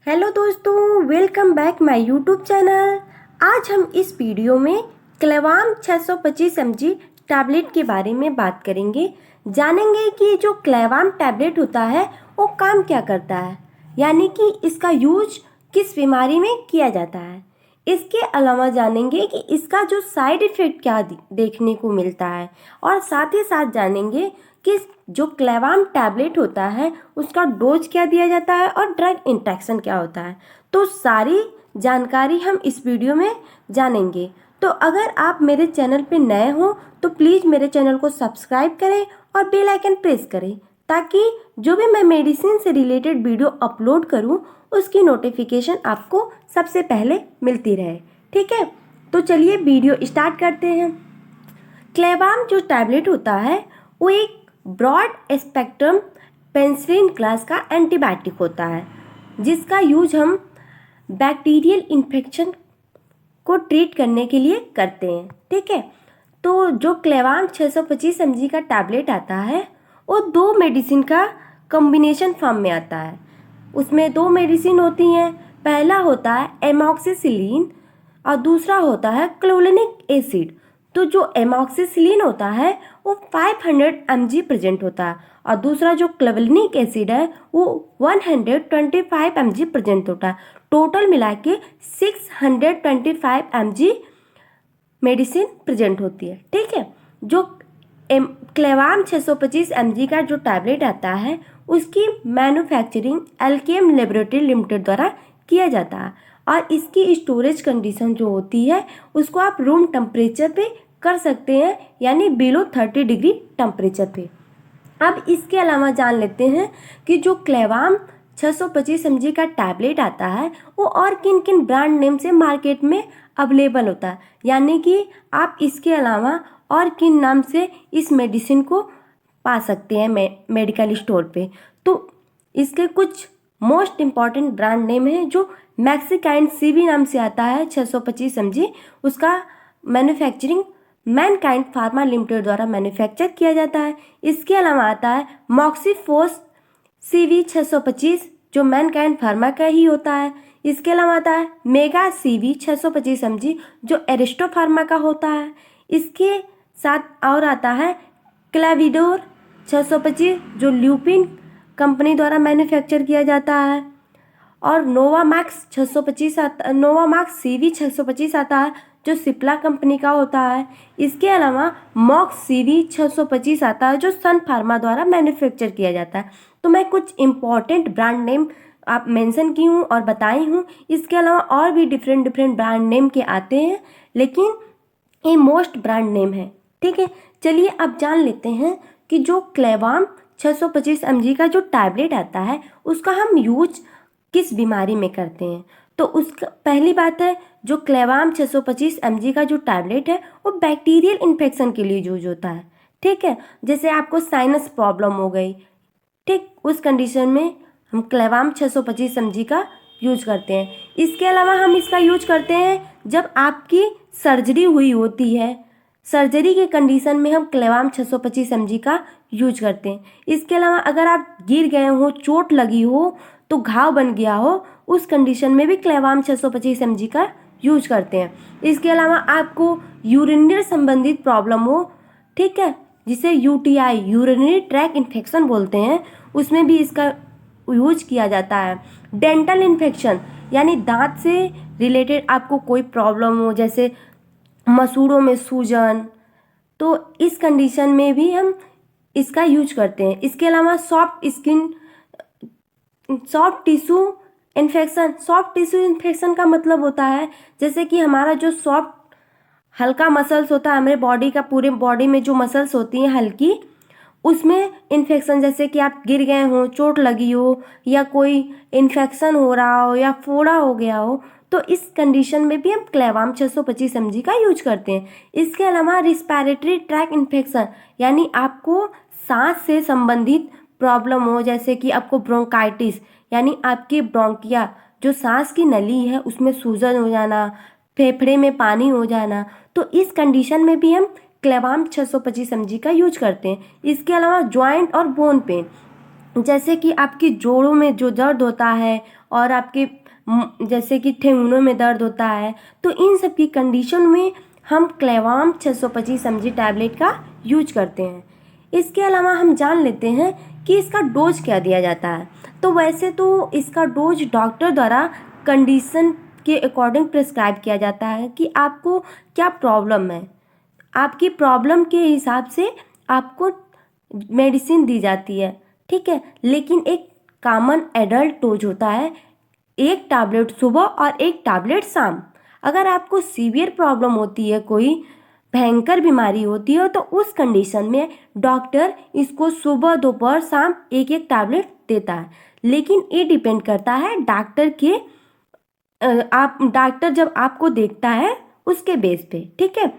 Hello दोस्तों, welcome back my YouTube channel. आज हम इस वीडियो में क्लेवाम 625 mg टैबलेट के बारे में बात करेंगे। जानेंगे कि जो क्लेवाम टैबलेट होता है वो काम क्या करता है, यानी कि इसका यूज किस बीमारी में किया जाता है। इसके अलावा जानेंगे कि इसका जो साइड इफ़ेक्ट क्या देखने को मिलता है, और साथ ही साथ जानेंगे कि जो क्लेवाम टैबलेट होता है उसका डोज क्या दिया जाता है और ड्रग इंटरेक्शन क्या होता है। तो सारी जानकारी हम इस वीडियो में जानेंगे। तो अगर आप मेरे चैनल पे नए हो तो प्लीज़ मेरे चैनल को सब्सक्राइब करें और बेल आइकन प्रेस करें, ताकि जो भी मैं मेडिसिन से रिलेटेड वीडियो अपलोड करूं उसकी नोटिफिकेशन आपको सबसे पहले मिलती रहे। ठीक है, तो चलिए वीडियो स्टार्ट करते हैं। क्लेवाम जो टैबलेट होता है वो एक ब्रॉड स्पेक्ट्रम पेनिसिलिन क्लास का एंटीबायोटिक होता है, जिसका यूज हम बैक्टीरियल इन्फेक्शन को ट्रीट करने के लिए करते हैं। ठीक है, तो जो क्लेवाम 625 mg का टैबलेट आता है वो दो मेडिसिन का कॉम्बिनेशन फॉर्म में आता है। उसमें दो मेडिसिन होती हैं। पहला होता है एमॉक्सिसिलिन और दूसरा होता है क्लोलिनिक एसिड। तो जो एमॉक्सिसिलिन होता है वो 500 mg प्रेजेंट होता है और दूसरा जो क्लोलिनिक एसिड है वो 125 mg प्रेजेंट होता है। टोटल मिला के 625 mg मेडिसिन प्रेजेंट होती है। ठीक है, जो क्लेवाम 625 mg का जो टैबलेट आता है उसकी मैन्युफैक्चरिंग एल्केम लेबोरेटरी लिमिटेड द्वारा किया जाता है, और इसकी स्टोरेज कंडीशन जो होती है उसको आप रूम टेम्परेचर पे कर सकते हैं, यानी बिलो 30 डिग्री टेम्परेचर पे। अब इसके अलावा जान लेते हैं कि जो क्लेवाम 625 mg का टैबलेट आता है वो और किन किन ब्रांड नेम से मार्केट में अवेलेबल होता है, यानी कि आप इसके अलावा और किन नाम से इस मेडिसिन को पा सकते हैं मेडिकल स्टोर पे। तो इसके कुछ मोस्ट इम्पॉर्टेंट ब्रांड नेम है। जो मैक्सिकाइंड सीवी नाम से आता है 625 mg, उसका मैन्युफैक्चरिंग मैनकाइंड फार्मा लिमिटेड द्वारा मैन्युफैक्चर किया जाता है। इसके अलावा आता है मॉक्सीफोस CV 625, जो मैनकाइंड फार्मा का ही होता है। इसके अलावा आता है मेगा CV 625 mg, जो एरिस्टो फार्मा का होता है। इसके साथ और आता है क्लाविडोर 625, जो ल्यूपिन कंपनी द्वारा मैन्युफैक्चर किया जाता है। और नोवामैक्स 625 आता, नोवामैक्स CV 625 आता है, जो सिप्ला कंपनी का होता है। इसके अलावा मॉक्स CV 625 आता है, जो सन फार्मा द्वारा मैन्युफैक्चर किया जाता है। तो मैं कुछ इम्पॉर्टेंट ब्रांड नेम आप मेंशन की हूँ और बताई हूँ। इसके अलावा और भी डिफरेंट ब्रांड नेम के आते हैं, लेकिन ये मोस्ट ब्रांड नेम है। ठीक है, चलिए अब जान लेते हैं कि जो क्लेवाम 625 mg का जो टैबलेट आता है उसका हम यूज किस बीमारी में करते हैं। तो उसका पहली बात है, जो क्लेवाम 625 mg का जो टैबलेट है वो बैक्टीरियल इन्फेक्शन के लिए यूज होता है। ठीक है, जैसे आपको साइनस प्रॉब्लम हो गई, ठीक, उस कंडीशन में हम क्लेवाम 625 mg का यूज करते हैं। इसके अलावा हम इसका यूज करते हैं जब आपकी सर्जरी हुई होती है, सर्जरी के कंडीशन में हम क्लेवाम 625 mg का यूज करते हैं। इसके अलावा अगर आप गिर गए हो, चोट लगी हो, तो घाव बन गया हो, उस कंडीशन में भी क्लेवाम 625 mg का यूज करते हैं। इसके अलावा आपको यूरिनरी संबंधित प्रॉब्लम हो, ठीक है, जिसे UTI यूरिनरी ट्रैक इन्फेक्शन बोलते हैं, उसमें भी इसका यूज किया जाता है। डेंटल इन्फेक्शन, यानी दांत से रिलेटेड आपको कोई प्रॉब्लम हो, जैसे मसूड़ों में सूजन, तो इस कंडीशन में भी हम इसका यूज करते हैं। इसके अलावा सॉफ्ट टिश्यू इन्फेक्शन का मतलब होता है जैसे कि हमारा जो सॉफ्ट हल्का मसल्स होता है, हमारे बॉडी का, पूरे बॉडी में जो मसल्स होती हैं हल्की, उसमें इन्फेक्शन, जैसे कि आप गिर गए हो, चोट लगी हो, या कोई इन्फेक्शन हो रहा हो, या फोड़ा हो गया हो, तो इस कंडीशन में भी हम क्लेवाम 625 mg का यूज करते हैं। इसके अलावा रिस्पिरेटरी ट्रैक इन्फेक्शन, यानी आपको सांस से संबंधित प्रॉब्लम हो, जैसे कि आपको ब्रोंकाइटिस, यानी आपकी ब्रोंकिया, जो सांस की नली है उसमें सूजन हो जाना, फेफड़े में पानी हो जाना, तो इस कंडीशन में भी हम क्लेवाम 625 mg का यूज करते हैं। इसके अलावा जॉइंट और बोन पेन, जैसे कि आपकी जोड़ों में जो दर्द होता है और आपके जैसे कि ठेहुनों में दर्द होता है, तो इन सब की कंडीशन में हम क्लेवाम 625 mg टैबलेट का यूज करते हैं। इसके अलावा हम जान लेते हैं कि इसका डोज क्या दिया जाता है। तो वैसे तो इसका डोज डॉक्टर द्वारा कंडीशन के अकॉर्डिंग प्रिस्क्राइब किया जाता है कि आपको क्या प्रॉब्लम है, आपकी प्रॉब्लम के हिसाब से आपको मेडिसिन दी जाती है, ठीक है। लेकिन एक कॉमन एडल्ट डोज होता है, एक टैबलेट सुबह और एक टैबलेट शाम। अगर आपको सीवियर प्रॉब्लम होती है, कोई भयंकर बीमारी होती है, तो उस कंडीशन में डॉक्टर इसको सुबह दोपहर शाम एक एक टैबलेट देता है। लेकिन ये डिपेंड करता है डॉक्टर के आप डॉक्टर जब आपको देखता है उसके बेस पे, ठीक है।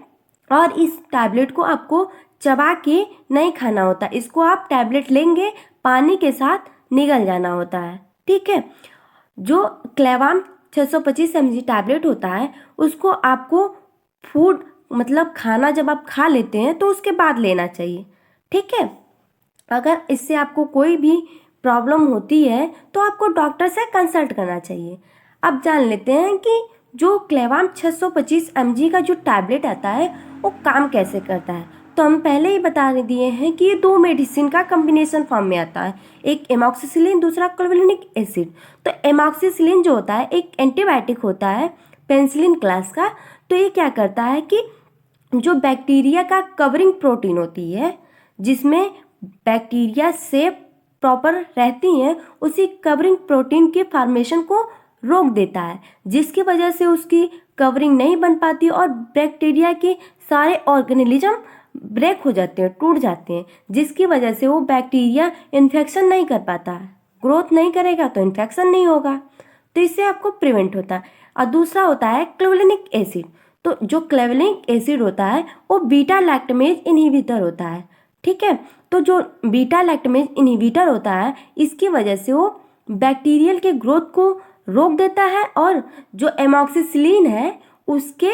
और इस टैबलेट को आपको चबा के नहीं खाना होता, इसको आप टैबलेट लेंगे पानी के साथ निगल जाना होता है, ठीक है। जो क्लेवाम 625 mg टैबलेट होता है उसको आपको फूड मतलब खाना जब आप खा लेते हैं तो उसके बाद लेना चाहिए, ठीक है। अगर इससे आपको कोई भी प्रॉब्लम होती है तो आपको डॉक्टर से कंसल्ट करना चाहिए। अब जान लेते हैं कि जो क्लेवाम 625 mg का जो टैबलेट आता है वो काम कैसे करता है। तो हम पहले ही बता दिए हैं कि ये 2 मेडिसिन का कॉम्बिनेशन फॉर्म में आता है, एक एमॉक्सिसिलिन, दूसरा क्लोवेनिक एसिड। तो एमॉक्सिसिलिन जो होता है एक एंटीबायोटिक होता है पेनिसिलिन क्लास का। तो ये क्या करता है कि जो बैक्टीरिया का कवरिंग प्रोटीन होती है, जिसमें बैक्टीरिया से प्रॉपर रहती हैं, उसी कवरिंग प्रोटीन के फॉर्मेशन को रोक देता है, जिसकी वजह से उसकी कवरिंग नहीं बन पाती और बैक्टीरिया के सारे ऑर्गेनिज्म ब्रेक हो जाते हैं, टूट जाते हैं, जिसकी वजह से वो बैक्टीरिया इन्फेक्शन नहीं कर पाता है। ग्रोथ नहीं करेगा तो इन्फेक्शन नहीं होगा, तो इससे आपको प्रिवेंट होता है। और दूसरा होता है क्लोवेनिक एसिड। तो जो क्लोवेनिक एसिड होता है वो बीटा लैक्टमेज इनहिबिटर होता है, ठीक है। तो जो बीटा लैक्टमेज इनहिबिटर होता है इसकी वजह से वो बैक्टीरियल के ग्रोथ को रोक देता है और जो एमॉक्सिसिलिन है उसके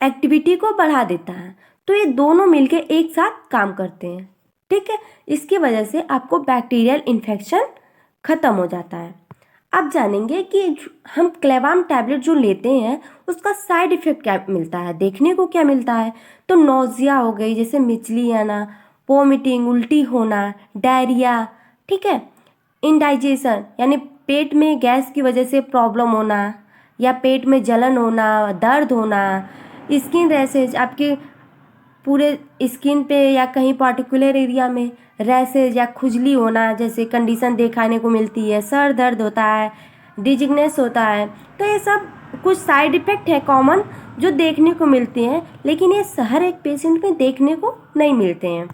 एक्टिविटी को बढ़ा देता है। तो ये दोनों मिलके एक साथ काम करते हैं, ठीक है। इसकी वजह से आपको बैक्टीरियल इन्फेक्शन खत्म हो जाता है। अब जानेंगे कि हम क्लेवाम टैबलेट जो लेते हैं उसका साइड इफेक्ट क्या मिलता है, देखने को क्या मिलता है। तो नोजिया हो गई, जैसे मिचली आना, वोमिटिंग, उल्टी होना, डायरिया, ठीक है। इंडाइजेशन यानी पेट में गैस की वजह से प्रॉब्लम होना या पेट में जलन होना, दर्द होना, स्किन रैशेज, आपके पूरे स्किन पे या कहीं पर्टिकुलर एरिया में रैशेज या खुजली होना जैसे कंडीशन दिखाने को मिलती है, सर दर्द होता है, डिजिगनेस होता है। तो ये सब कुछ साइड इफ़ेक्ट है कॉमन जो देखने को मिलते हैं, लेकिन ये हर एक पेशेंट में देखने को नहीं मिलते हैं।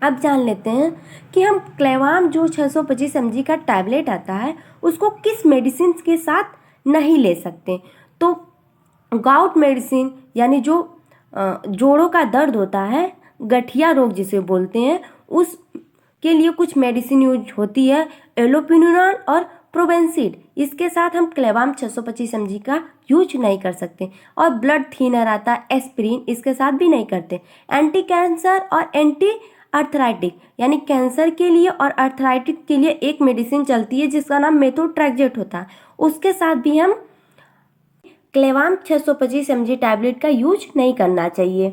अब जान लेते हैं कि हम क्लेवाम जो 625 mg का टैबलेट आता है उसको किस मेडिसिन के साथ नहीं ले सकते। तो गाउट मेडिसिन यानी जो जोड़ों का दर्द होता है, गठिया रोग जिसे बोलते हैं, उस के लिए कुछ मेडिसिन यूज होती है, एलोपिनुरान और प्रोवेंसिड। इसके साथ हम क्लेवाम 625 mg का यूज नहीं कर सकते। और ब्लड थिनर आता है एस्पिरिन, इसके साथ भी नहीं करते। एंटी कैंसर और एंटी अर्थराइटिक यानी कैंसर के लिए और अर्थराइटिक के लिए एक मेडिसिन चलती है जिसका नाम मेथोट्रैक्सेट होता है, उसके साथ भी हम क्लेवाम 625 mg टैबलेट का यूज नहीं करना चाहिए,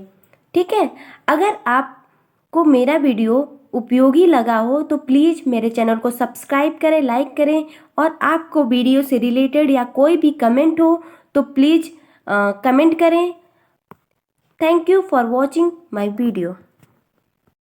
ठीक है। अगर आपको मेरा वीडियो उपयोगी लगा हो तो प्लीज़ मेरे चैनल को सब्सक्राइब करें, लाइक करें, और आपको वीडियो से रिलेटेड या कोई भी कमेंट हो तो प्लीज़ कमेंट करें। Thank you for watching my video.